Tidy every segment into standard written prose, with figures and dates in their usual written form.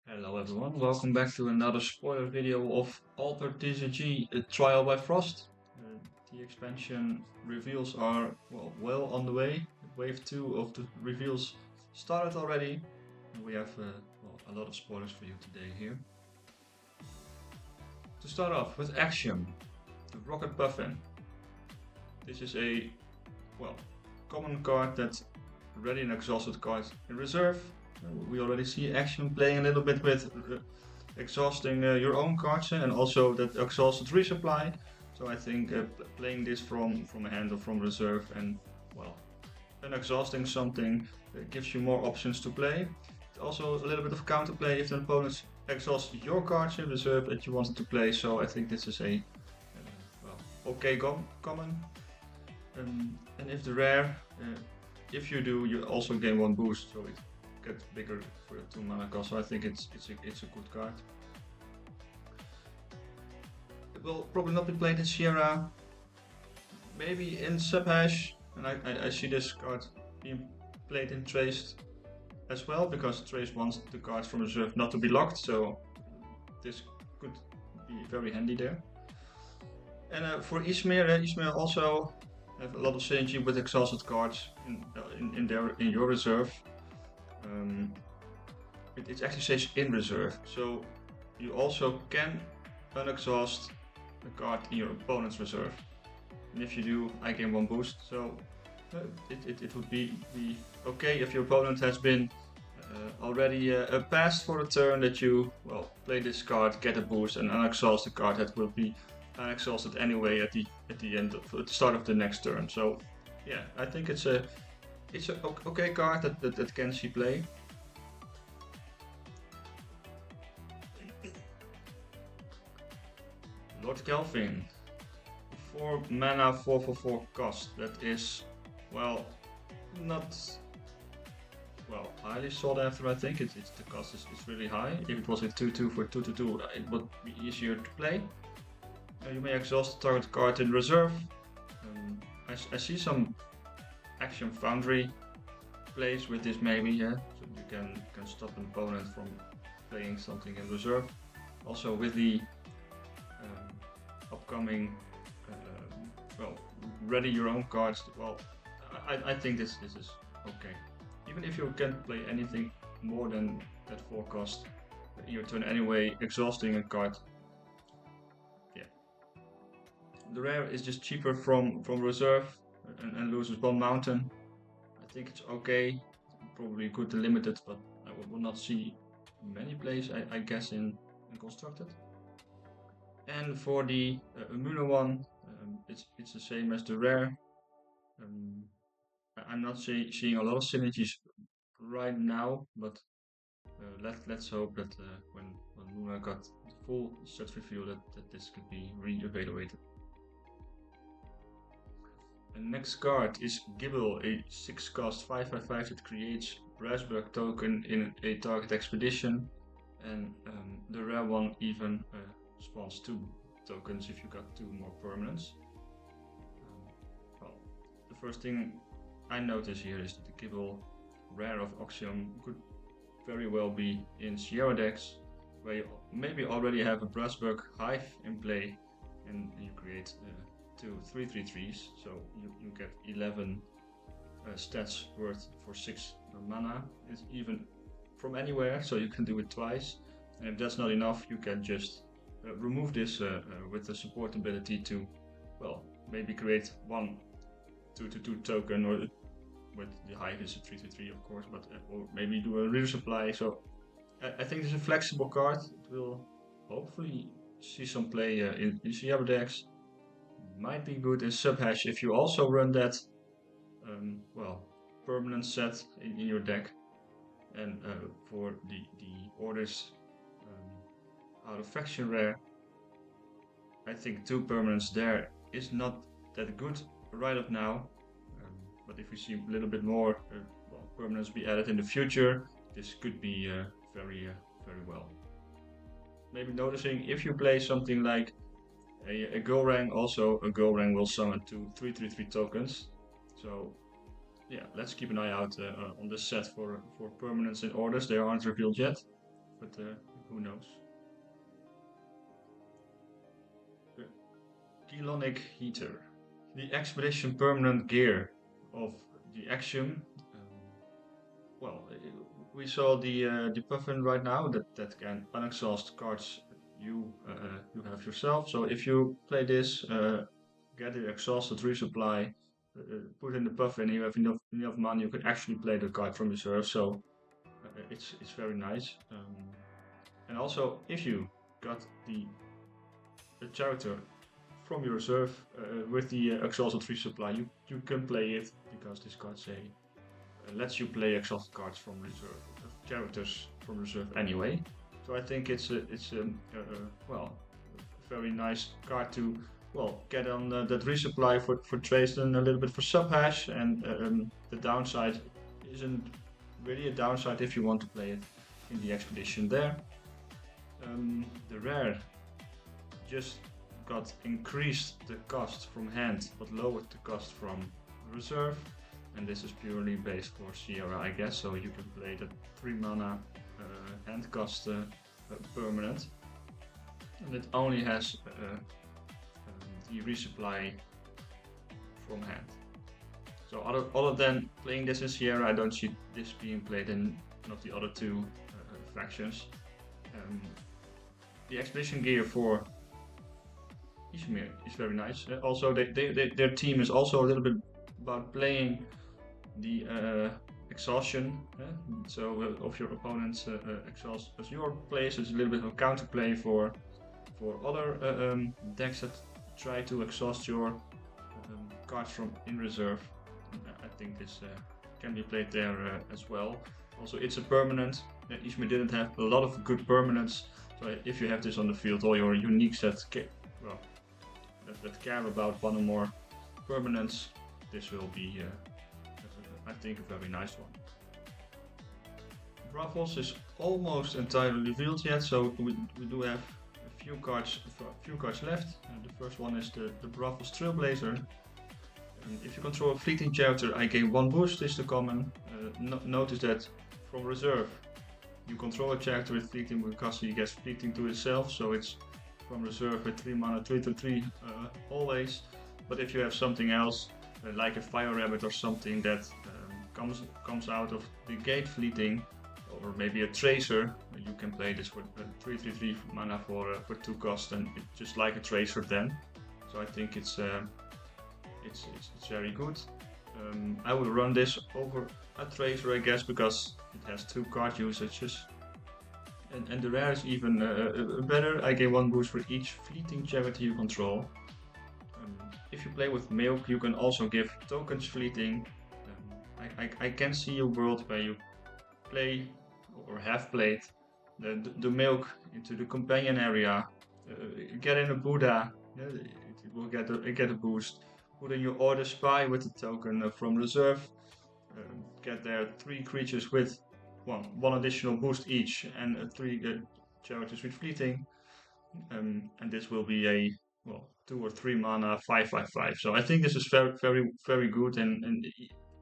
Hello everyone, welcome back to another spoiler video of Alter TCG Trial by Frost. The expansion reveals are well on the way. Wave 2 of the reveals started already. And we have a lot of spoilers for you today here. To start off with Axiom, the Rocket Puffin. This is a common card that's ready and exhausted card in reserve. We already see Axiom playing a little bit with exhausting your own cards and also that exhausted resupply. So I think playing this from a hand or from reserve and exhausting something gives you more options to play. Also a little bit of counterplay if the opponent exhausts your cards in reserve that you wanted to play. So I think this is a okay common. And if the rare, if you do, you also gain one boost, so it gets bigger for the 2 mana cost. So I think it's a good card. It will probably not be played in Sierra, maybe in Subhash, and I see this card being played in Traced as well, because Trace wants the cards from reserve not to be locked, so this could be very handy there. And for Yzmir, Yzmir also have a lot of synergy with exhausted cards in your reserve. It actually says in reserve, so you also can unexhaust a card in your opponent's reserve. And if you do, I gain one boost. So it would be okay if your opponent has been already passed for a turn that you play this card, get a boost, and unexhaust the card that will be unexhausted anyway at the at the start of the next turn. So yeah, I think it's a okay card that can see play. Lord Kelvin, 4 mana 4/4 cost. That is not highly sought after. I think the cost is really high. If it was a 2/2 for 2/2, it would be easier to play. You may exhaust the target card in reserve. I see some Axiom Foundry plays with this maybe, yeah. So you can stop an opponent from playing something in reserve. Also with the upcoming ready your own cards. I think this is okay. Even if you can't play anything more than that 4 cost in your turn anyway, exhausting a card. Yeah. The rare is just cheaper from reserve and loses one mountain. I think it's okay. Probably good and limited, but I will not see many plays, I guess, in constructed. And for the Muna one, it's the same as the rare. I'm not seeing a lot of synergies right now, but let's hope that when Muna got the full set reveal that this could be re-evaluated. The next card is Gibble, a 6 cost 5/5 that creates Brassberg token in a target expedition, and the rare one even spawns 2 tokens if you got 2 more permanents. The first thing I notice here is that the Gibble rare of Axiom could very well be in Sierra decks, where you maybe already have a Brassberg Hive in play, and you create 2 3/3/3s, so you get 11 stats worth for 6 mana. It's even from anywhere, so you can do it twice. And if that's not enough, you can just remove this with the support ability to, maybe create one 2/2 token, or with the Hive is a 3/3 of course, but or maybe do a resupply. So I think it's a flexible card. It will hopefully see some play in Sierra decks. Might be good in Subhash if you also run that permanent set in your deck. And for the Ordis out of faction rare, I think 2 permanents there is not that good right up now. But if we see a little bit more permanents be added in the future, this could be very well. Maybe noticing if you play something like a Gorang, also a Gorang will summon 2 3/3 tokens. So yeah, let's keep an eye out on this set for permanents in Orders. They aren't revealed yet, but who knows? The Kelonic Heater, the expedition permanent gear of the Axiom. Well, we saw the puffin right now that can unexhaust cards you have yourself. So if you play this, get the exhausted resupply, put in the puffin, you have enough money, you can actually play the card from reserve. So it's very nice. And also, if you got the character from your reserve with the exhausted resupply, you can play it because this card say lets you play exhausted cards from reserve, characters from reserve anyway. So I think it's a well, a very nice card to get on that resupply for trades and a little bit for sub hash, and the downside isn't really a downside if you want to play it in the expedition there. The rare just got increased the cost from hand but lowered the cost from reserve, and this is purely based for Sierra, I guess, so you can play the 3 mana hand cost permanent, and it only has the resupply from hand. So other than playing this in Sierra, I don't see this being played in not the other two factions. The expedition gear for Yzmir is very nice. Also, their team is also a little bit about playing the exhaustion, so of your opponent's exhaust as your plays. Is a little bit of counterplay for other decks that try to exhaust your cards from in reserve. I think this can be played there as well. Also, it's a permanent. Yzmir didn't have a lot of good permanents, so if you have this on the field, all your unique sets that care about one or more permanents, this will be, I think, a very nice one. Bravos is almost entirely revealed yet, so we do have a few cards left. The first one is the Bravos Trailblazer. If you control a fleeting character, I gain 1 boost. Is the common. Notice that from reserve, you control a character with fleeting because he gets fleeting to itself, so it's from reserve with 3 mana 3/3 always. But if you have something else, like a Fire Rabbit or something that comes out of the gate fleeting, or maybe a Tracer, you can play this for 3/3 mana for 2 cost, and it's just like a Tracer then. So I think it's very good. I would run this over a Tracer, I guess, because it has 2 card usages. And the rare is even better. I gain 1 boost for each fleeting character you control. If you play with Milk, you can also give tokens fleeting. I can see a world where you play or have played the Milk into the companion area, get in a Buddha, it will get a boost. Put in your Order Spy with the token from reserve, get there 3 creatures with one additional boost each, and 3 characters with fleeting, and this will be a 2 or 3 mana 5/5/5. So I think this is very good, and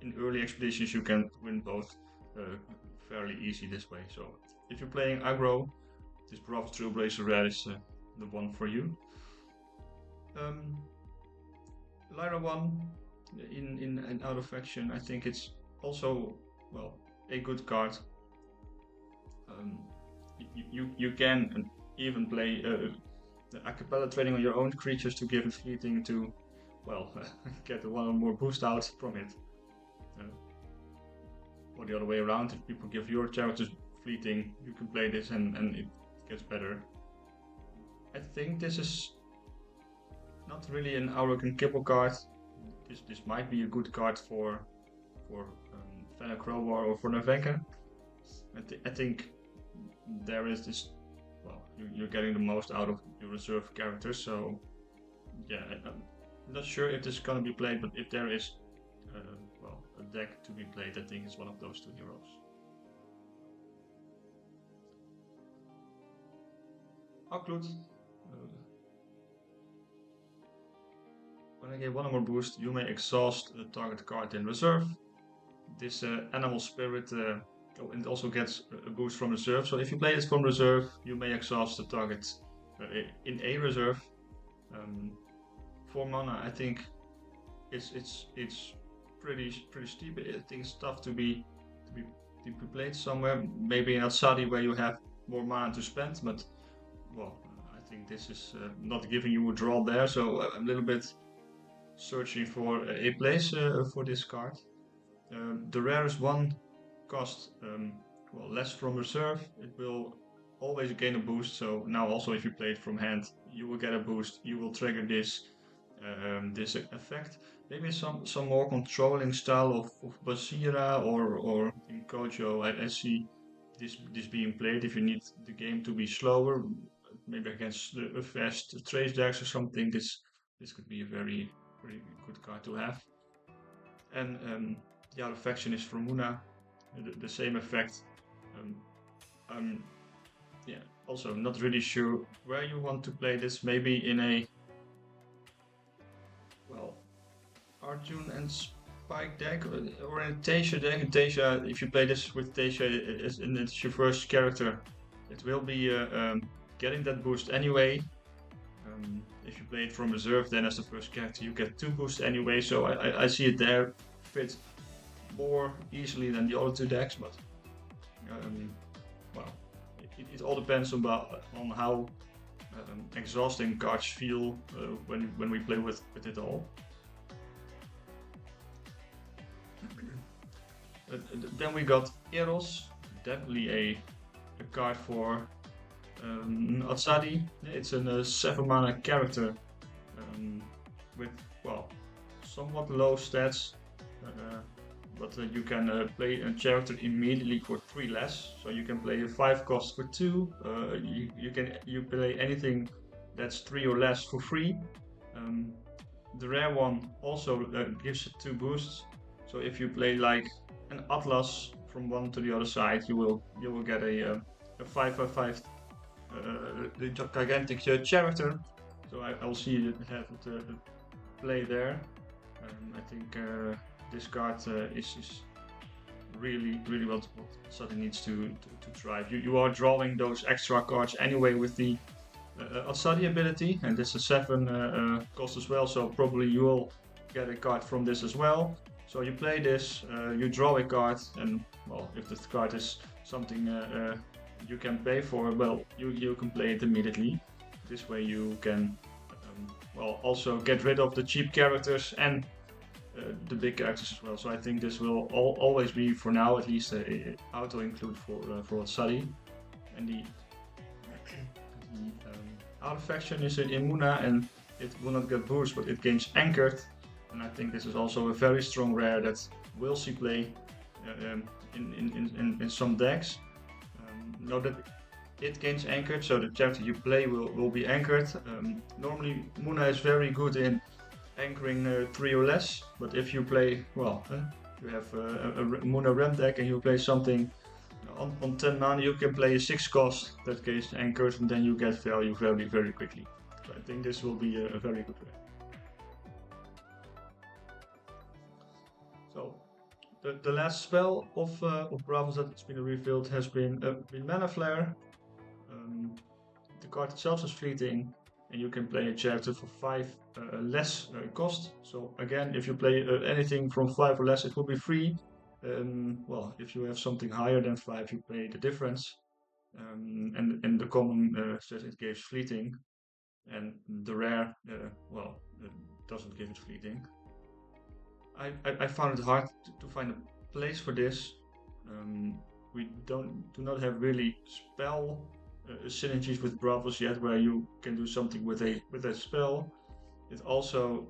in early expeditions you can win both fairly easy this way. So if you're playing aggro, this Bravos Trailblazer Red is the one for you. Lyra 1 in out of faction, I think it's also a good card. You can even play a cappella trading on your own creatures to give it fleeting to get 1 or more boost out from it. Or the other way around, if people give your characters fleeting, you can play this and it gets better. I think this is not really an Auric and Kibble card. This might be a good card for Fenna Crowbar or for Navenka. I think there is this, you're getting the most out of your reserve characters, so yeah, I'm not sure if this is gonna be played, but if there is a deck to be played, I think it's one of those 2 heroes. Aklut. When I get 1 or more boost, you may exhaust a target card in reserve. This Animal Spirit Oh, and it also gets a boost from reserve. So if you play this from reserve, you may exhaust the target in a reserve. 4 mana, I think it's pretty steep. I think it's tough to be played somewhere. Maybe in Alsadi where you have more mana to spend, but well, I think this is not giving you a draw there. So I'm a little bit searching for a place for this card. The rarest one cost well, less from reserve. It will always gain a boost. So now also if you play it from hand, you will get a boost. You will trigger this effect. Maybe some more controlling style of Basira or in Kojo. I see this being played if you need the game to be slower, maybe against a fast trace decks or something. This could be a very good card to have. And the other faction is from Muna, the same effect. I'm yeah, also not really sure where you want to play this. Maybe in a, well, Arjun and Spike deck or in a Tasha deck. In Tasha, if you play this with Tasha and it's your first character, it will be getting that boost anyway. If you play it from reserve, then as the first character, you get 2 boosts anyway. So I see it there fit more easily than the other 2 decks, but well, it all depends on how exhausting cards feel when we play with it all. Then we got Eros, definitely a card for Atsadi. It's a 7 mana character with, well, somewhat low stats, but you can play a character immediately for 3 less. So you can play a 5 cost for 2. You play anything that's 3 or less for free. The rare one also gives 2 boosts. So if you play like an Atlas from one to the other side, you will get a 5/5 the gigantic character. So I'll see it have it play there. I think this card is really what Sutton needs to try. You are drawing those extra cards anyway with the Asadi ability, and this is 7 cost as well, so probably you will get a card from this as well. So you play this, you draw a card, and well, if this card is something you can pay for, well, you can play it immediately. This way you can well, also get rid of the cheap characters and the big characters as well. So I think this will always be, for now at least, a auto include for Asadi. And the outer faction is in Muna, and it will not get boost, but it gains anchored. And I think this is also a very strong rare that will see play in some decks. Note that it gains anchored, so the character you play will be anchored. Normally Muna is very good in anchoring 3 or less, but if you play, well, you have a Muna Ram deck and you play something on 10 mana, you can play a 6 cost that gains anchored, and then you get value very quickly. So I think this will be a very good rare. So the last spell of Bravos that's been revealed has been Mana Flare. The card itself is fleeting, and you can play a character for 5 less cost. So again, if you play anything from 5 or less, it will be free. Well, if you have something higher than 5, you pay the difference. And the common says it gives fleeting, and the rare, well, doesn't give it fleeting. I found it hard to find a place for this. We do not have really spell synergies with Bravos yet, where you can do something with a spell. It also,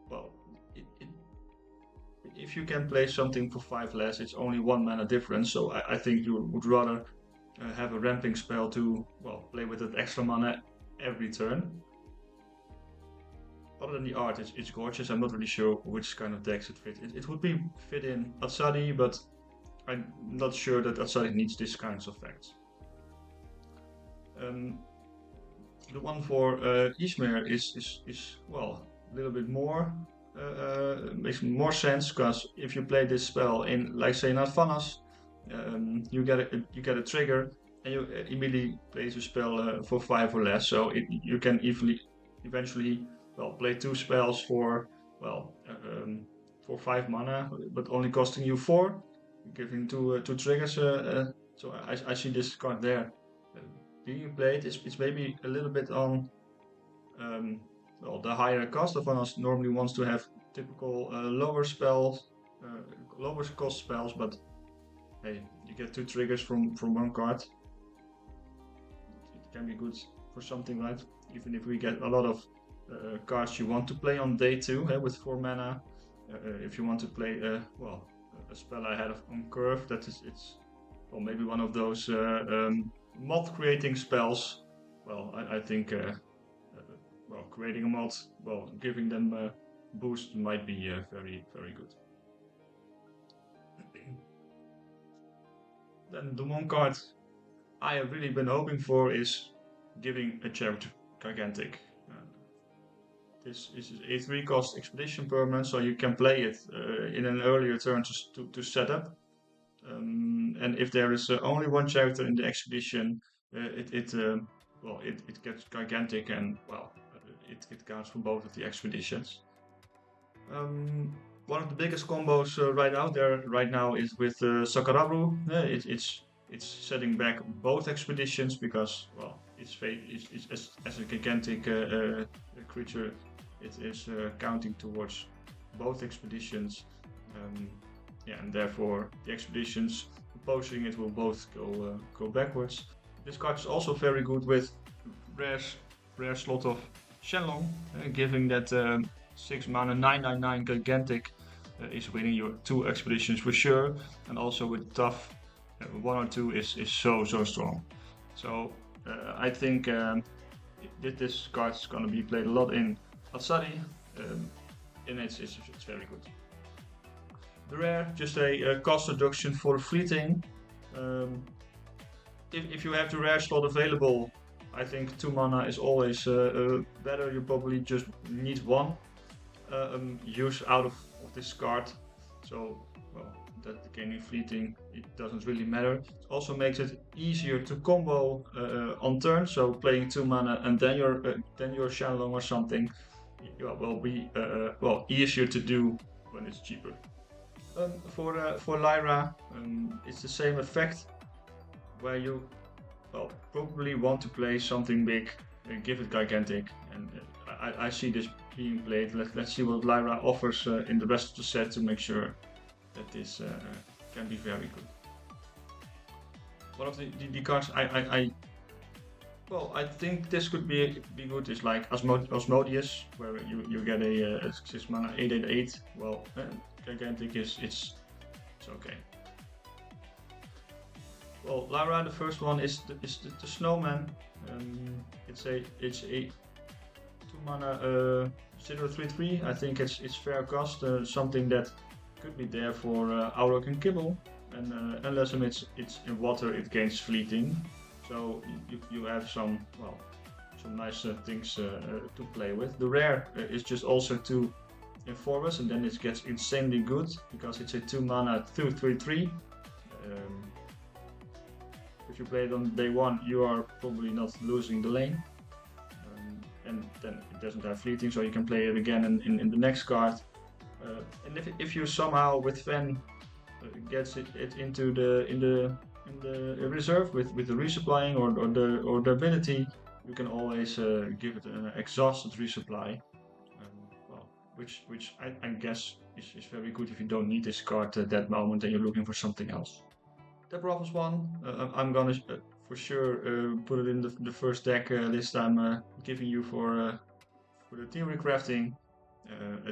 well, if you can play something for 5 less, it's only 1 mana difference. So I think you would rather have a ramping spell to, well, play with that extra mana every turn. Other than the art, it's gorgeous. I'm not really sure which kind of decks it fit. It would be fit in Atsadi, but I'm not sure that Atsadi needs this kinds of effects. The one for Yzmir is well, a little bit more, makes more sense, because if you play this spell in, like say, Nadvanas, you get a trigger, and you immediately place a spell for 5 or less. So you can eventually play 2 spells for well for 5 mana, but only costing you 4, giving two triggers. So I see this card there being played. It's maybe a little bit on the higher cost of one normally wants to have typical lower spells, lower cost spells, but hey, you get 2 triggers from one card. It can be good for something, right? Even if we get a lot of cards you want to play on day 2 with 4 mana. If you want to play a spell ahead on curve, it's maybe one of those moth creating spells. Well, I think creating a moth, giving them a boost might be very, very good. Then the one card I have really been hoping for is giving a chair to Gigantic. This is a 3 cost expedition permanent, so you can play it in an earlier turn to set up. And if there is only one character in the expedition, it gets Gigantic, and it counts for both of the expeditions. One of the biggest combos right out there right now is with Sakarabu. It's setting back both expeditions because it's as a Gigantic creature, it is counting towards both expeditions. And therefore the expeditions opposing it will both go backwards. This card is also very good with rare slot of Shenlong, giving that 6 mana 9/9 Gigantic is winning your 2 expeditions for sure, and also with tough 1 or 2 is so strong. So I think this card is going to be played a lot in Atsari, and it's very good. The rare, just a cost reduction for fleeting. If you have the rare slot available, I think 2 mana is always better. You probably just need 1 use out of this card. So, that gaining fleeting, it doesn't really matter. It also makes it easier to combo on turn. So playing 2 mana and then your Shenlong or something will be easier to do when it's cheaper. For Lyra, it's the same effect, where you probably want to play something big and give it Gigantic, and I see this being played. Let's see what Lyra offers in the rest of the set to make sure that this can be very good. One of the cards I think this could be good is like Osmodius, where you get a 6 mana 8/8. Well, Gigantic it's okay. Well, Lyra, the first one is the Snowman. It's a 2 mana 0/3/3. I think it's fair cost, something that could be there for Aurok and Kibble, and unless it's in water, it gains fleeting. So you have some nice things to play with. The rare is just also 2 Informers, and then it gets insanely good because it's a 2 mana 2/3/3. If you play it on day 1, you are probably not losing the lane, and then it doesn't have fleeting, so you can play it again in the next card. And if you somehow with Fen gets it into the reserve with the resupplying or the ability, you can always give it an exhausted resupply, which I guess is very good if you don't need this card at that moment and you're looking for something else. The Brothers one, I'm gonna for sure put it in the first deck this time, giving you for the theory crafting.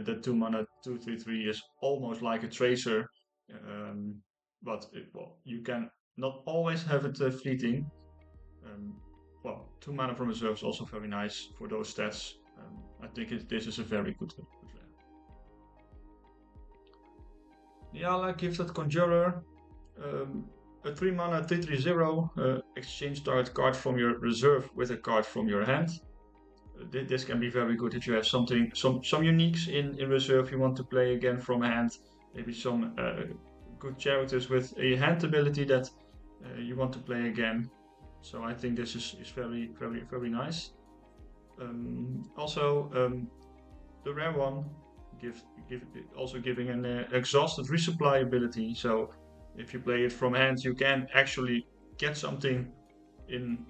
That 2 mana 2/3/3 is almost like a tracer, but you can not always have it fleeting. 2 mana from reserve is also very nice for those stats. I think this is a very good rare. Niala, Gifted Conjurer, a 3 mana 3/3/0. Exchange target card from your reserve with a card from your hand. This can be very good if you have some uniques in reserve you want to play again from hand. Maybe some good characters with a hand ability that you want to play again. So I think this is very, very, very nice. Also, the rare one give, give also giving an exhausted resupply ability. So if you play it from hand, you can actually get something in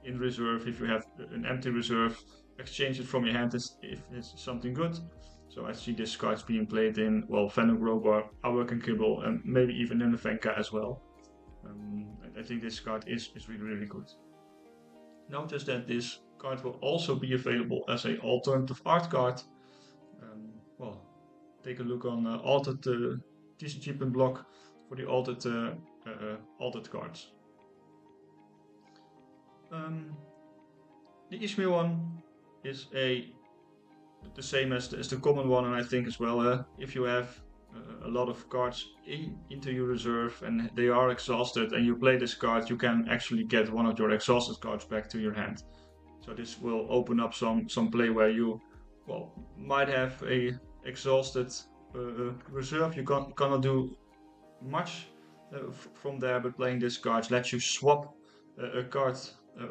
in reserve. If you have an empty reserve, exchange it from your hand if it's something good. So I see this cards being played in Venom Grobar, Awak and Kibble, and maybe even in the Venka as well. I think this card is really, really good. Notice that this card will also be available as an alternative art card. Well, take a look on altered TCG and block for the altered cards. The Yzmir one is the same as the common one, and I think as well, if you have a lot of cards into your reserve and they are exhausted and you play this card, you can actually get one of your exhausted cards back to your hand. So this will open up some play where you might have a exhausted reserve. You cannot do much from there, but playing this card lets you swap a card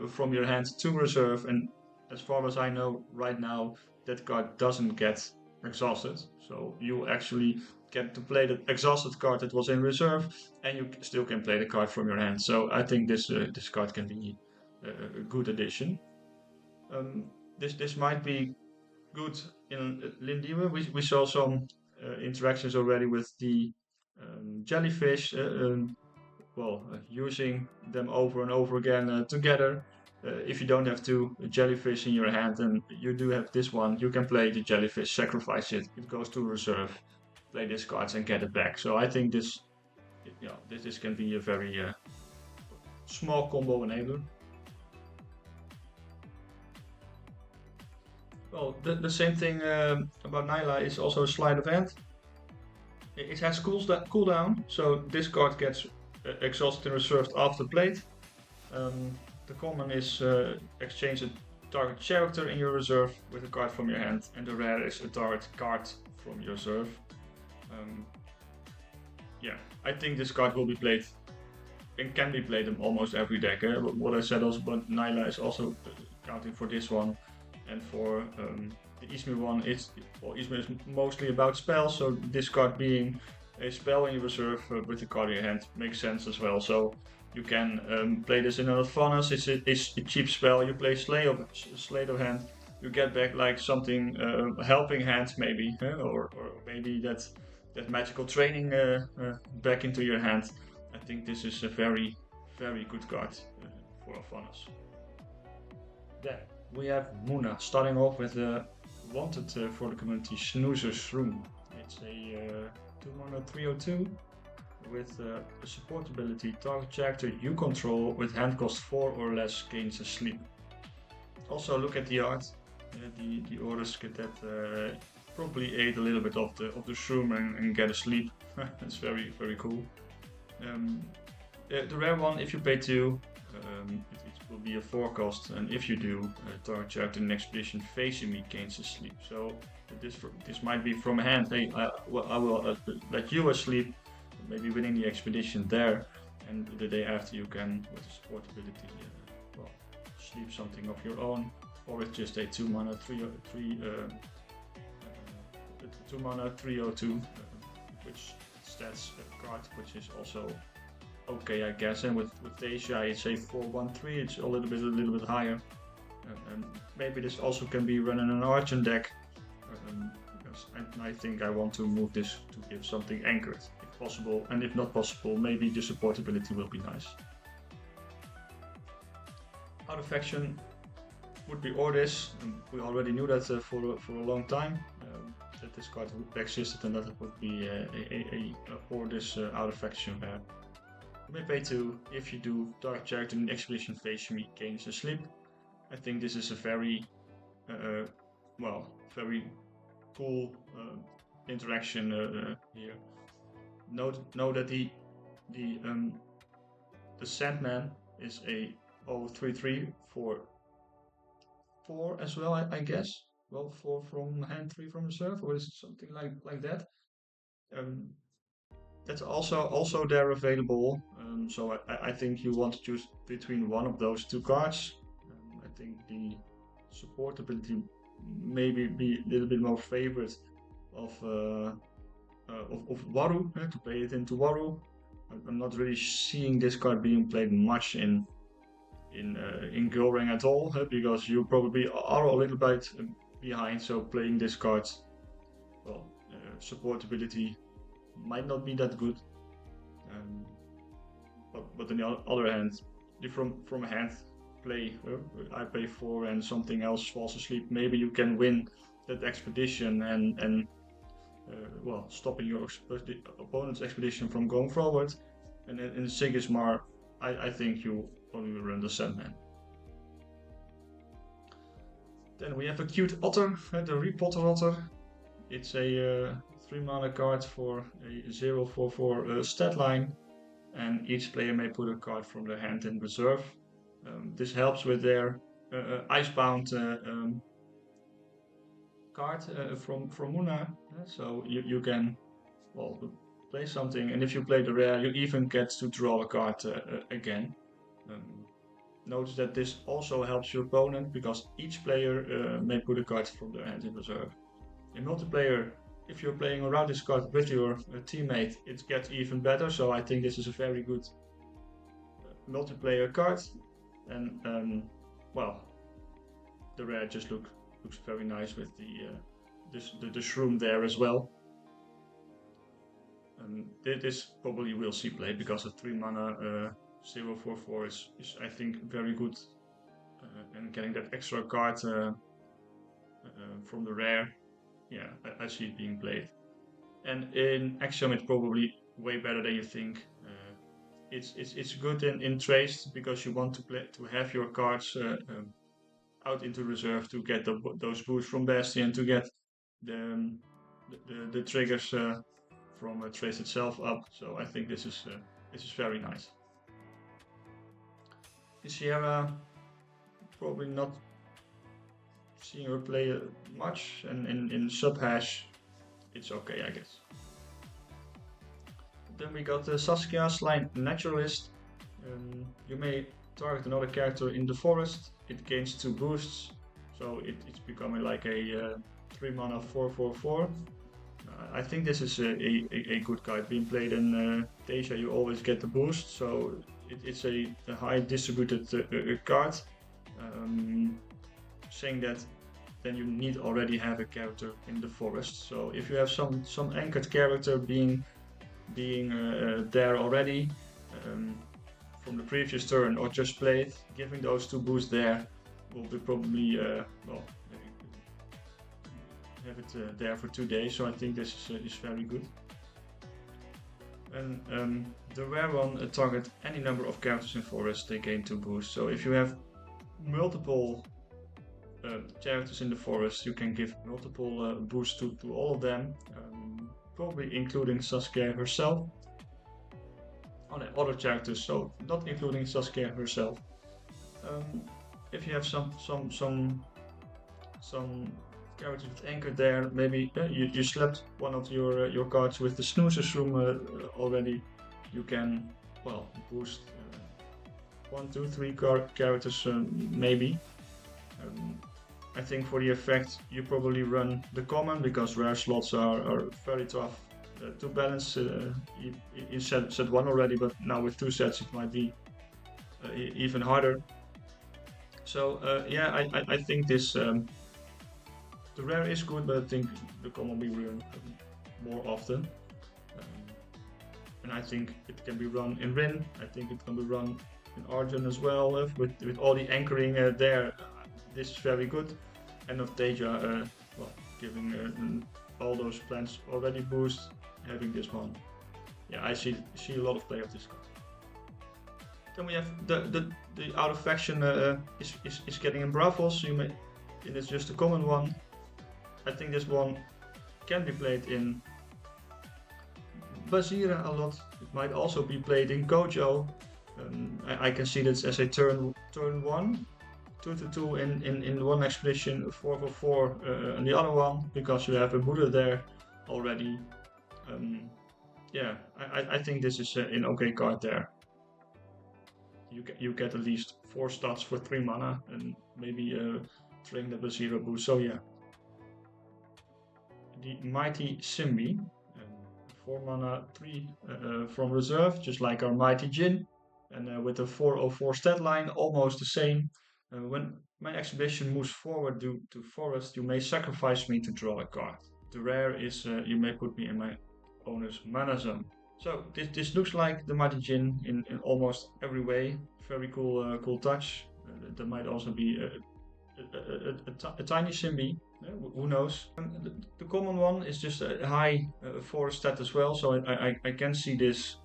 from your hand to reserve, and as far as I know right now, that card doesn't get exhausted. So you actually get to play the exhausted card that was in reserve, and you still can play the card from your hand. So I think this card can be a good addition. This might be good in Lindiwe. We saw some interactions already with the jellyfish. Using them over and over again together. If you don't have two jellyfish in your hand and you do have this one, you can play the jellyfish, sacrifice it, it goes to reserve, play this card and get it back. So I think this can be a very small combo enabler. Well, the same thing about Nyla is also a sleight of hand. It has cooldown, so this card gets exhausted and reserved after played. The common is exchange a target character in your reserve with a card from your hand, and the rare is a target card from your reserve. I think this card will be played and can be played in almost every deck. What I said also about Nyla is also counting for this one, and for the Yzmir one, Yzmir is mostly about spells, so this card being a spell in your reserve with the card in your hand makes sense as well. So you can play this in an Advanus, it's a cheap spell, you play Slate of Hand, you get back like something, helping hand maybe, or maybe that magical training back into your hand. I think this is a very, very good card for Advanus. Then we have Muna, starting off with a wanted for the community Snoozer's Room. It's a 2-mana 3/02 with a support ability. Target character you control with hand cost 4 or less gains a sleep. Also look at the art. The Ordis get that probably ate a little bit of the shroom and get a sleep. That's very, very cool. The rare one, if you pay 2, it will be a 4 cost, and if you do, target character in an expedition facing me gains a sleep. So this might be from hand. Hey, I will let you asleep, maybe winning the expedition there, and the day after you can, with the support ability, sleep something of your own, or with just a 2-mana 3/02, which stats a card, which is also okay, I guess. And with Asia, it's a 4/1/3. It's a little bit higher, and maybe this also can be run in an Argent deck. Because I think I want to move this to give something anchored, if possible, and if not possible, maybe the supportability will be nice. Out of faction would be Ordis. We already knew that for a long time, that this card existed and that it would be a Ordis out of faction rare. You may pay 2. If you do, target character in expedition facing me gains a sleep. I think this is a very very cool interaction here. Note that the Sandman is a 0/3/3 for 4 as well, I guess. Well, 4 from hand, 3 from reserve, or is it something like that? that's also there available. So I think you want to choose between one of those two cards. I think the support ability maybe be a little bit more favorite of Waru, to play it into Waru. I'm not really seeing this card being played much in Goreng at all, because you probably are a little bit behind. So playing this card, well, support ability might not be that good. But on the other hand, from hand play, I pay 4 and something else falls asleep. Maybe you can win that expedition and well, stopping your opponent's expedition from going forward. And in Sigismar, I think you only will run the Sandman. Then we have a cute otter, the Repotter Otter. It's a 3 mana card for a 0/4/4 stat line, and each player may put a card from their hand in reserve. This helps with their Icebound card from Muna, so you can, well, play something, and if you play the rare, you even get to draw a card again. Notice that this also helps your opponent because each player may put a card from their hand in reserve. In multiplayer, if you're playing around this card with your teammate, it gets even better. So I think this is a very good multiplayer card, and well, the rare just looks very nice with the shroom there as well. This probably will see play because a 3 mana 0/4/4 is I think very good, and getting that extra card from the rare, yeah, I see it being played. And in Axiom, it's probably way better than you think. It's good in traced because you want to have your cards out into reserve to get those boosts from Bastion, to get the triggers from trace itself up. So I think this is very nice. Sierra, probably not seeing her play much, and in sub-hash, it's okay, I guess. Then we got the Saskia Line Naturalist. You may target another character in the forest. It gains 2 boosts, so it's becoming like a 3 mana 4/4/4. I think this is a good card. Being played in Deja, you always get the boost, so it's a high distributed card. Saying that, then you need already have a character in the forest. So if you have some anchored character being there already from the previous turn or just played, giving those 2 boosts there will be probably well, have it there for 2 days. So I think this is very good. And the rare one target any number of characters in forest, they gain 2 boosts. So if you have multiple characters in the forest, you can give multiple boosts to all of them, probably including Saskia herself. Oh no, other characters, so not including Saskia herself. If you have some characters with anchor there, maybe you slept one of your cards with the Snoozer's Room already, you can, well, boost 1, 2, 3 characters maybe. I think for the effect you probably run the common because rare slots are very tough to balance. In set 1 already, but now with 2 sets it might be even harder. So yeah, I think this the rare is good, but I think the common will be run more often. And I think it can be run in Rin. I think it can be run in Argent as well, with all the anchoring there. This is very good. And of Deja, well, giving all those plants already boost, having this one. Yeah, I see a lot of play of this card. Then we have the out of faction is getting in Bravos. And it's just a common one. I think this one can be played in Bazira a lot. It might also be played in Gojo. I can see this as a turn 1, 2/2 in one expedition, 4/4 in the other one, because you have a Buddha there already. yeah, I think this is an okay card there. You get at least 4 stats for 3 mana and maybe a Train Level 0 boost. So yeah, the Mighty Simbi, 4 mana, 3 from reserve, just like our Mighty Djinn, and with a 4/04 stat line, almost the same. When my expedition moves forward to forest, you may sacrifice me to draw a card. The rare is you may put me in my owner's mana zone. So this looks like the Mighty Djinn in almost every way. Very cool cool touch. There might also be a tiny Simbi. Who knows? The common one is just a high forest stat as well, so I can see this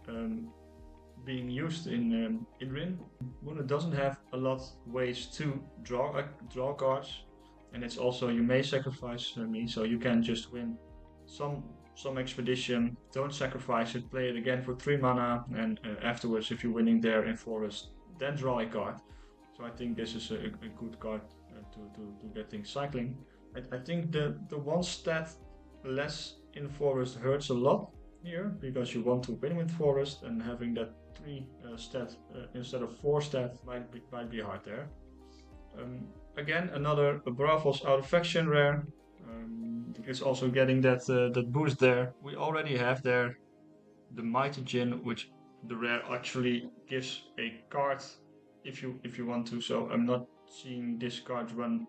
being used in Rin. Muna doesn't have a lot ways to draw cards, and it's also you may sacrifice me, so you can just win some expedition, don't sacrifice it, play it again for 3 mana, and afterwards, if you're winning there in forest, then draw a card. So I think this is a good card to get things cycling. I think the 1 stat less in forest hurts a lot here, because you want to win with forest, and having that 3 stat instead of 4 stat might be hard there. Again, another Bravos out of faction rare. It's also getting that boost there. We already have there the Mighty Djinn, which the rare actually gives a card if you want to. So I'm not seeing this card run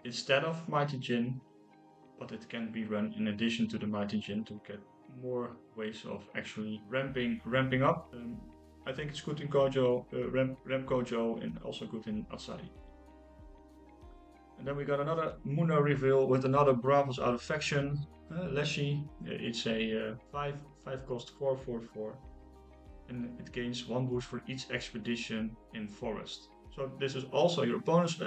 instead of Mighty Djinn, but it can be run in addition to the Mighty Djinn to get more ways of actually ramping up. I think it's good in Kojo, ramp Kojo, and also good in Atsari. And then we got another Muna reveal with another Bravos out of faction, Leshy. It's a 5 cost 4/4/4, and it gains 1 boost for each expedition in forest. So this is also your bonus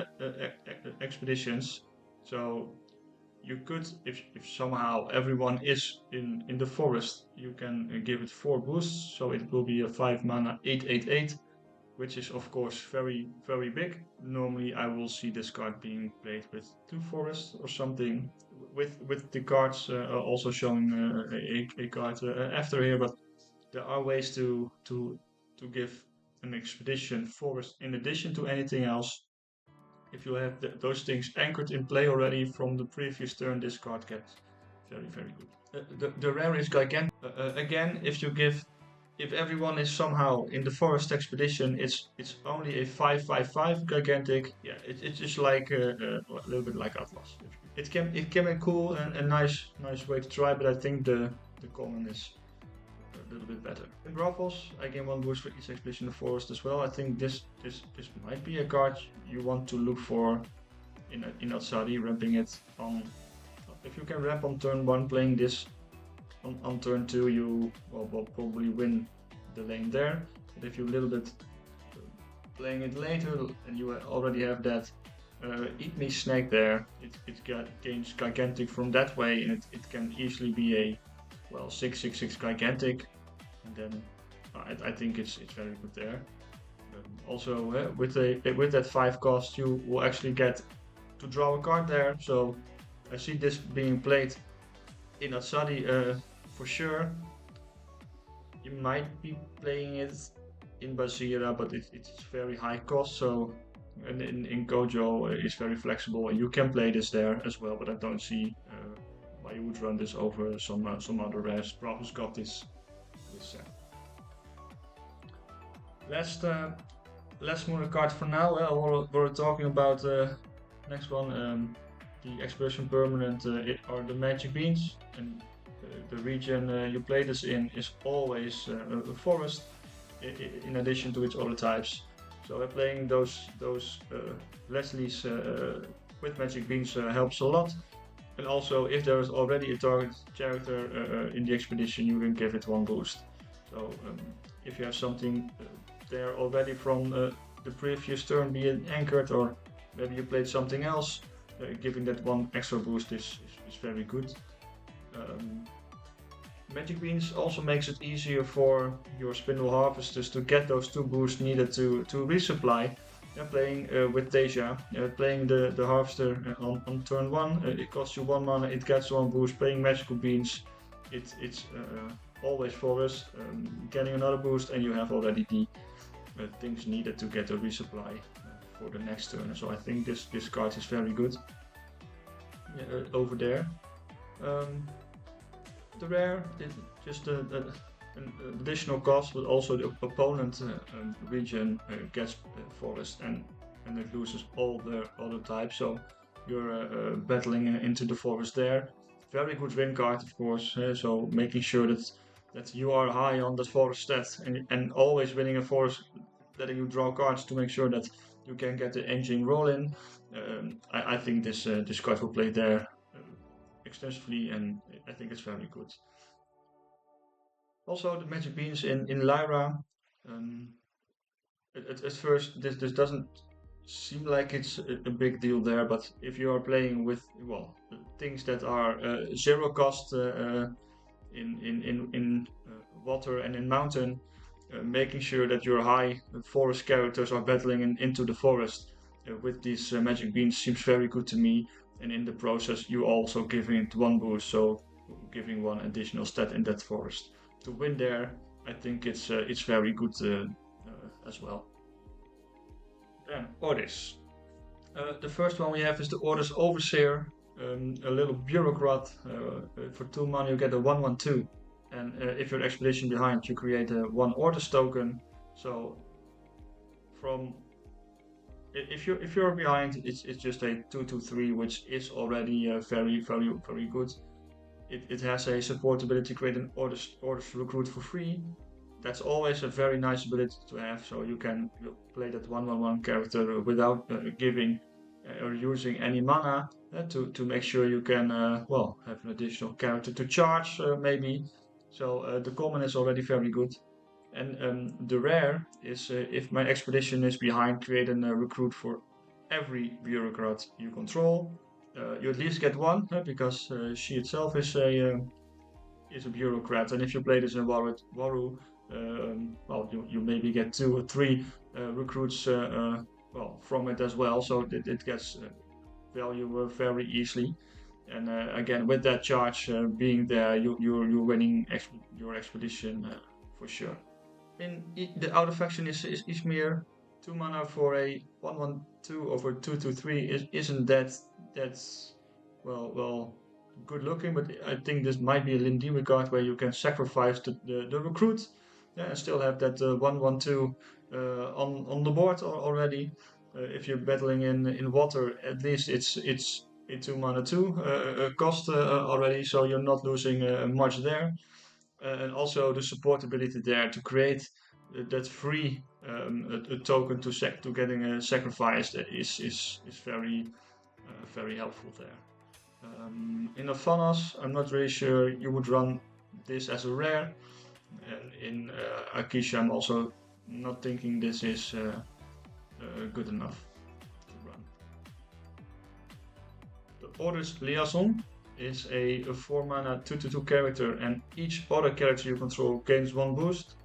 expeditions. So you could, if somehow everyone is in the forest, you can give it 4 boosts. So it will be a 5 mana 8/8/8. Which is of course very big. Normally I will see this card being played with 2 forests or something, with the cards also showing a card after here, but there are ways to give an expedition forest in addition to anything else. If you have those things anchored in play already from the previous turn, this card gets very good. The rare is gigantic. Again, if everyone is somehow in the forest expedition, it's only a 5/5/5 gigantic. Yeah, it's just like a little bit like Atlas. It can be cool and a nice way to try, but I think the common is a little bit better. In Bravos, I gain 1 boost for each expedition in the forest as well. I think this might be a card you want to look for in Atsari, ramping it on. If you can ramp on turn 1, playing this. On turn 2 you will probably win the lane there, but if you're a little bit playing it later and you already have that Eat Me snake there, it gains gigantic from that way, and it can easily be a 6/6/6 gigantic, and then I think it's very good there. Also with that 5 cost you will actually get to draw a card there, so I see this being played in Atsari for sure. You might be playing it in Basira, but it's very high cost, so and in Kojo it's very flexible, and you can play this there as well, but I don't see why you would run this over some other rares. Bravos got this set. Last Muna card for now. We're talking about next one. The Expedition Permanent are the Magic Beans, and the region you play this in is always a forest, in addition to its other types. So playing those Leslie's with Magic Beans helps a lot. And also, if there is already a target character in the expedition, you can give it 1 boost. So if you have something there already from the previous turn, be it anchored, or maybe you played something else, giving that 1 extra boost is very good. Magic Beans also makes it easier for your Spindle Harvesters to get those 2 boosts needed to resupply. Playing with Deja, playing the Harvester on turn 1, it costs you 1 mana, it gets 1 boost. Playing Magical Beans, it's always forest, getting another boost, and you have already the things needed to get a resupply for the next turn. So I think this card is very good over there. The rare is just an additional cost, but also the opponent region gets forest and it loses all the other types. So you're battling into the forest there. Very good win card, of course. So making sure that you are high on the forest stat and always winning a forest, letting you draw cards to make sure that you can get the engine roll in. I think this card will play there extensively, and I think it's very good. Also, the magic beans in Lyra. At first, this doesn't seem like it's a big deal there, but if you are playing with things that are zero cost in water and in mountain, making sure that your high forest characters are battling into the forest with these magic beans seems very good to me. And in the process, you also giving it one boost, so giving one additional stat in that forest to win there. I think it's very good as well. Then Ordis. The first one we have is the Ordis Overseer, a little bureaucrat. For 2 mana you get a 1/1/2, and if you're expedition behind, you create a 1 Ordis token. So from if you're behind, it's just a 2/2/3, which is already very good. It has a support ability to create an Ordis recruit for free. That's always a very nice ability to have, so you can play that 1/1/1 character without giving or using any mana to make sure you can have an additional character to charge maybe. So the common is already very good. And the rare is if my expedition is behind, create a recruit for every bureaucrat you control. You at least get one because she itself is a bureaucrat, and if you play this in Waru, you maybe get 2 or 3 recruits from it as well, so it gets value very easily. And again, with that charge being there, you're winning your expedition for sure. In the outer faction is Yzmir. 2 mana for a 1/1/2 over 2/2/3 isn't that's good looking, but I think this might be a Lindimi card where you can sacrifice the recruit and still have that 1/1/2 on the board already. If you're battling in water, at least it's a 2 mana 2 cost already, so you're not losing much there. And also the support ability there to create that free a token to getting sacrificed is very helpful there. In Afanas, I'm not really sure you would run this as a rare, and in Akisha, I'm also not thinking this is good enough to run. The Ordis Liaison is a 4 mana 2/2 character, and each other character you control gains 1 boost.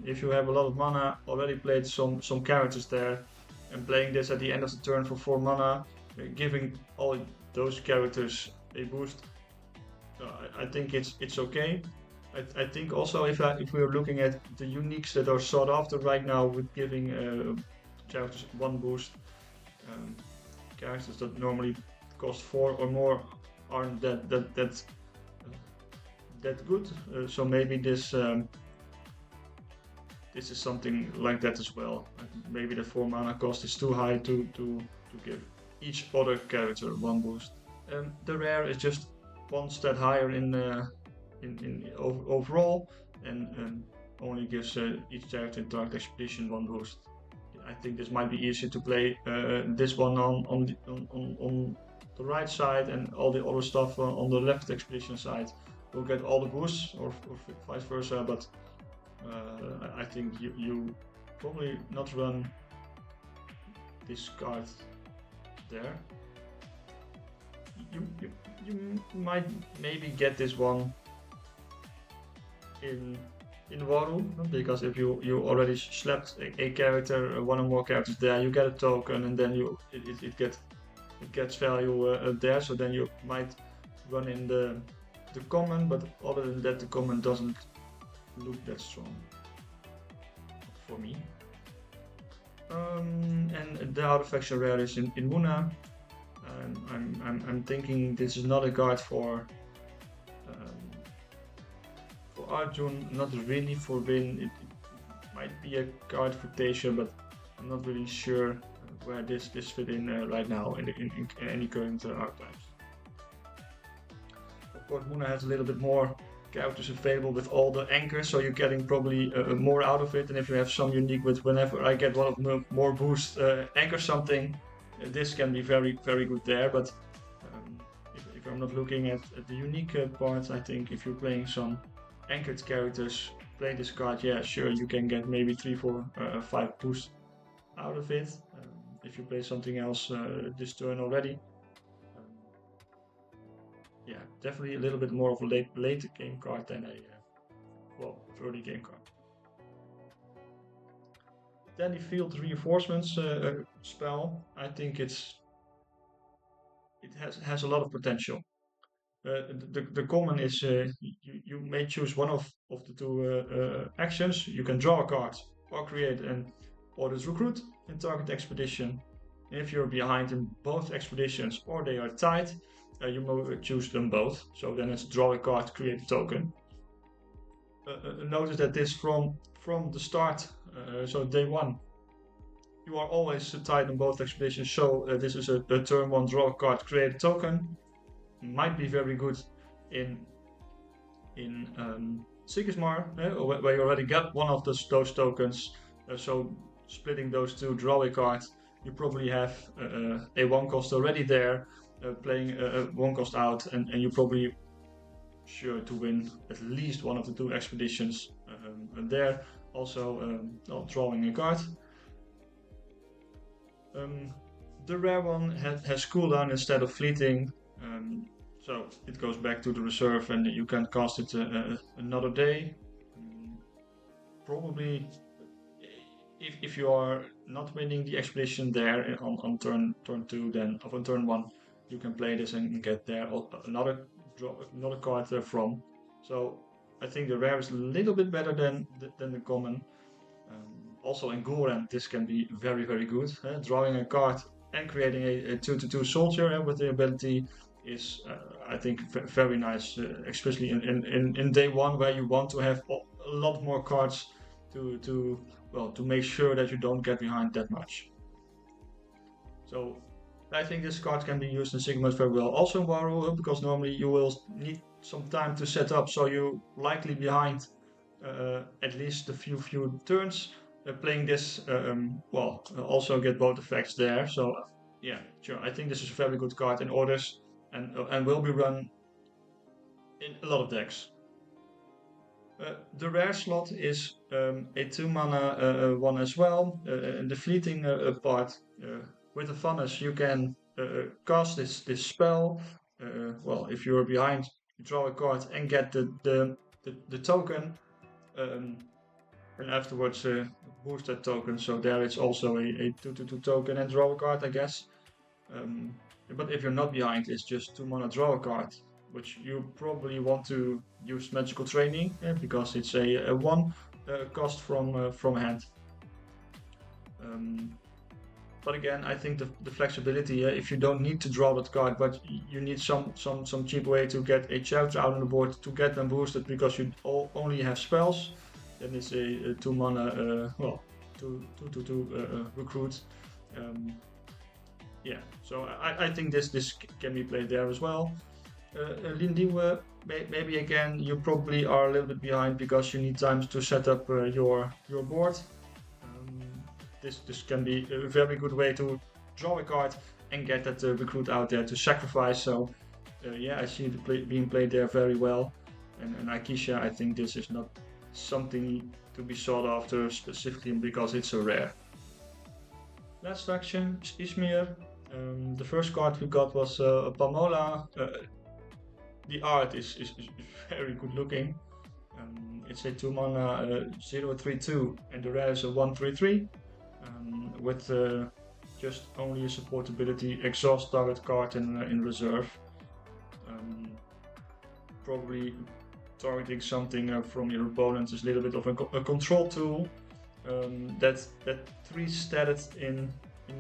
If you have a lot of mana, already played some characters there, and playing this at the end of the turn for 4 mana, giving all those characters a boost, I think it's okay. I think also if we are looking at the uniques that are sought after right now, with giving characters 1 boost, characters that normally cost 4 or more aren't that good. So maybe this is something like that as well. Maybe the 4 mana cost is too high to give each other character 1 boost. The rare is just 1 stat higher in overall, and only gives each character in target expedition 1 boost. I think this might be easier to play this one on the right side, and all the other stuff on the left expedition side will get all the boosts, or vice versa. But I think you probably not run this card there. You might maybe get this one in Waru, because if you already slapped a character, 1 or more characters there, you get a token, and then it gets value there. So then you might run in the the common, but other than that the common doesn't look that strong for me. And the artifact rare is in Muna. I'm thinking this is not a card for Arjun, not really for Vin. It might be a card for Tasha, but I'm not really sure where this fit in right now in any current archetypes. Of course, Muna has a little bit more characters available with all the anchors, so you're getting probably more out of it. And if you have some unique with whenever I get one of more boost anchor something, this can be very good there. But if I'm not looking at the unique parts, I think if you're playing some anchored characters, play this card, yeah, sure, you can get maybe 3, 4, 5 boosts out of it. If you play something else this turn already. Yeah, definitely a little bit more of a late game card than a early game card. Then the Field Reinforcements spell, I think it has a lot of potential. The common is you may choose one of the two actions. You can draw a card or create an Ordis recruit in target expedition. If you're behind in both expeditions or they are tied, you may choose them both. So then it's draw a card, create a token. Notice that this from the start, so day 1, you are always tied on both expeditions. So this is a turn 1 draw a card, create a token. Might be very good in Sigismar, where you already get one of those tokens. So splitting those two, draw a card. You probably have a 1 cost already there, playing a 1 cost out, and you're probably sure to win at least one of the 2 expeditions. And there also drawing a card. The rare one has cooldown instead of fleeting. So it goes back to the reserve and you can cast it another day. Probably if you are not winning the expedition there on turn 2, then on turn 1 you can play this and get there another card from. So I think the rare is a little bit better than the common. Also in Goran this can be very good. Drawing a card and creating a 2/2 soldier with the ability is I think very nice, especially in day 1 where you want to have a lot more cards to make sure that you don't get behind that much. So I think this card can be used in Sigmund very well. Also in Waru, because normally you will need some time to set up, so you're likely behind at least a few turns. Playing this also get both effects there. So yeah, sure, I think this is a very good card in Orders and will be run in a lot of decks. The rare slot is a 2 mana one as well. The fleeting part with the Funnus you can cast this spell. If you're behind, you draw a card and get the token, and afterwards boost that token. So there it's also a 2/2 token and draw a card, I guess. But if you're not behind, it's just 2 mana draw a card, which you probably want to use Magical Training because it's a 1 cost from hand. But again, I think the flexibility, if you don't need to draw that card, but you need some cheap way to get a character out on the board to get them boosted because you only have spells, then it's a 2 mana 2/2 recruit. Yeah, so I think this can be played there as well. Lindiwe, maybe again you probably are a little bit behind because you need time to set up your board. This can be a very good way to draw a card and get that recruit out there to sacrifice. So yeah, I see it being played there very well. And Akisha, I think this is not something to be sought after specifically because it's a rare. Last faction is Yzmir. The first card we got was Pamola. The art is very good looking. It's a 2 mana 0/3/2 and the rare is a 1/3/3 with just only a support ability, exhaust target card in reserve. probably targeting something from your opponent is a little bit of a control tool. That 3-statted in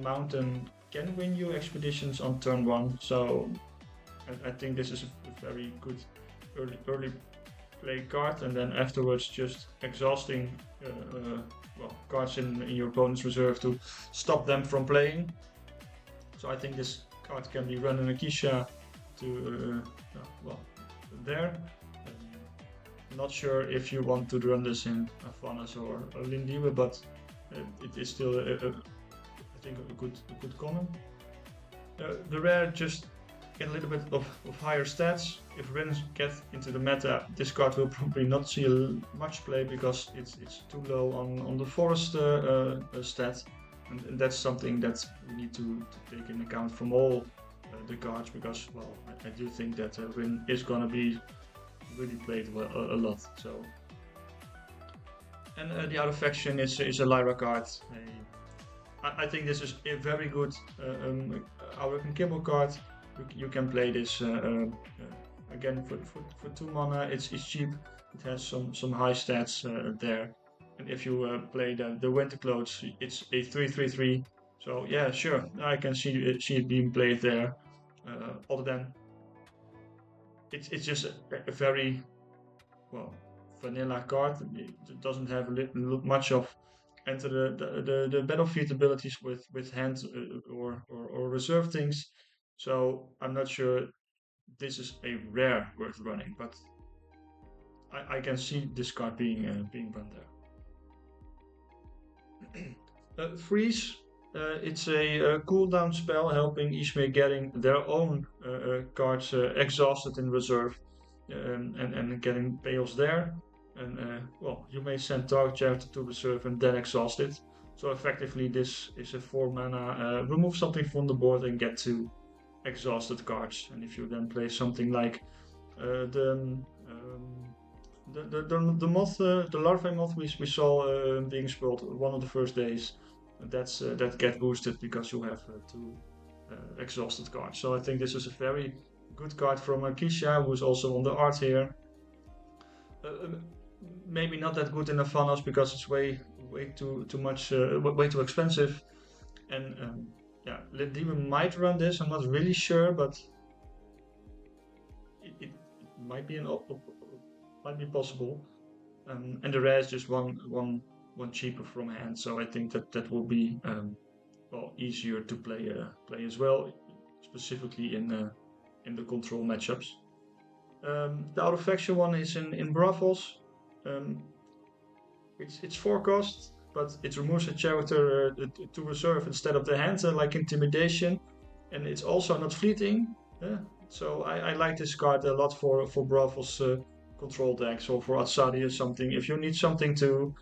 mountain can win you expeditions on turn 1, so I think this is a very good early play card, and then afterwards just exhausting cards in your opponent's reserve to stop them from playing. So I think this card can be run in Akisha to there. Not sure if you want to run this in Afanas or Lindiwe, but it is still I think a good common. The rare just get a little bit of higher stats. If Rin get into the meta, this card will probably not see much play because it's too low on the forest stat, and that's something that we need to take into account from all the cards, because well, I do think that Rin is gonna be really played a lot. So, and the other faction is a Lyra card. I think this is a very good Auric Kibble card. You can play this again for 2 mana. It's cheap. It has some high stats there. And if you play the Winter Clothes, it's a 3/3/3. So yeah, sure, I can see it being played there. Other than it's just a very vanilla card. It doesn't have much of enter the battlefield abilities with hand or reserve things. So I'm not sure this is a rare worth running, but I can see this card being run there. Freeze. It's a cooldown spell helping Yzmir getting their own cards exhausted in reserve and getting payoffs there. And you may send target character to reserve and then exhaust it. So effectively, this is a 4 mana remove something from the board and get 2 exhausted cards. And if you then play something like the moth, the larvae moth we saw being spelled one of the first days, that get boosted because you have 2 exhausted cards. So I think this is a very good card from Kisha, who's also on the art here. Maybe not that good in the funnels because it's way too much, way too expensive. And Demon might run this. I'm not really sure, but it might be might be possible. And the rare is just one cheaper from hand, so I think that will be easier to play as well, specifically in the control matchups. The out of faction one is in Bravos. It's 4 cost, but it removes a character to reserve instead of the hand, like Intimidation, and it's also not fleeting. So I like this card a lot for Bravos control decks, or for Atsadi or something. If you need something to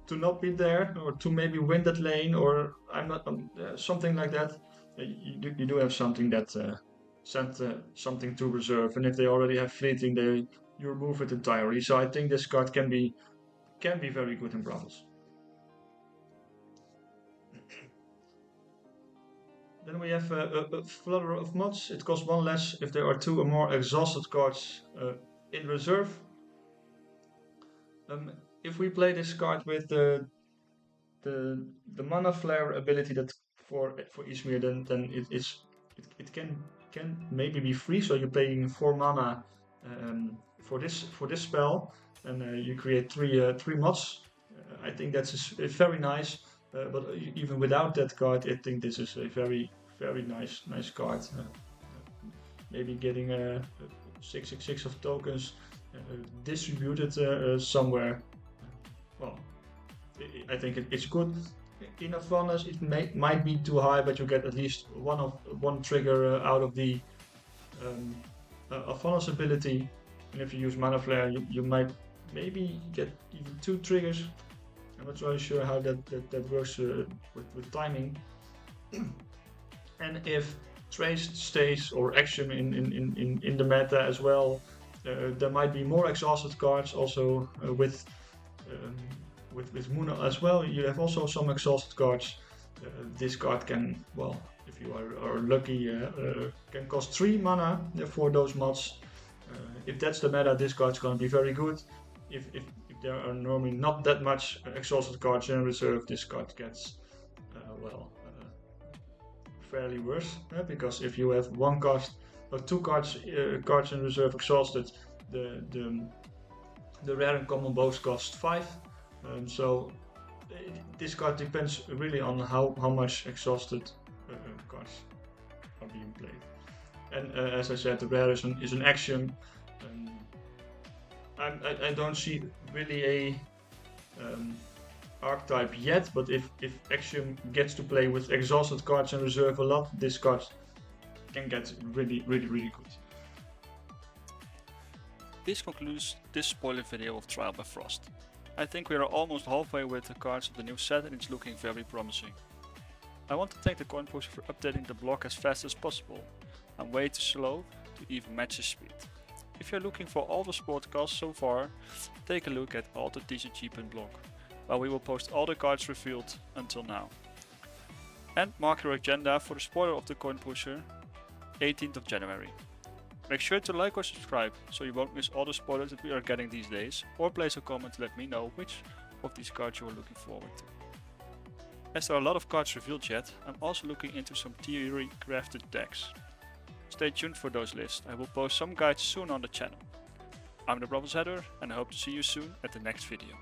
to not be there, or to maybe win that lane, or something like that, you do have something that sent something to reserve, and if they already have fleeting, you remove it entirely. So I think this card can be very good in Bravos. Then we have a Flutter of Moths. It costs 1 less if there are 2 or more exhausted cards in reserve. If we play this card with the Mana Flare ability that for Yzmir, then it can maybe be free. So you're paying 4 mana for this spell, and you create 3 moths. I think that's very nice. But even without that card, I think this is a very nice card. Maybe getting a 6/6 of tokens distributed somewhere. Well, I think it's good. In Afanas, it might be too high, but you get at least one trigger out of the Afanas ability. And if you use Mana Flare, you might maybe get even 2 triggers. I'm not really sure how that works with timing. And if Trace stays, or Axiom in the meta as well, there might be more exhausted cards also with Muna as well. You have also some exhausted cards. This card can, if you are lucky, can cost 3 mana for those mods. If that's the meta, this card's gonna be very good. If there are normally not that much exhausted cards in reserve, this card gets fairly worse. Because if you have one card or two cards in reserve exhausted, the rare and common both cost 5. This card depends really on how much exhausted cards are being played. And as I said, the rare is an axiom. I don't see really a archetype yet, but if Axiom gets to play with exhausted cards in reserve a lot, this card can get really good. This concludes this spoiler video of Trial by Frost. I think we are almost halfway with the cards of the new set and it's looking very promising. I want to thank the coin pusher for updating the block as fast as possible. I'm way too slow to even match his speed. If you're looking for all the sport cards so far, take a look at all the TCG pin block, while we will post all the cards revealed until now. And mark your agenda for the spoiler of the coin pusher, 18th of January. Make sure to like or subscribe so you won't miss all the spoilers that we are getting these days, or place a comment to let me know which of these cards you are looking forward to. As there are a lot of cards revealed yet, I'm also looking into some theory crafted decks. Stay tuned for those lists, I will post some guides soon on the channel. I'm the Brabant's Header and I hope to see you soon at the next video.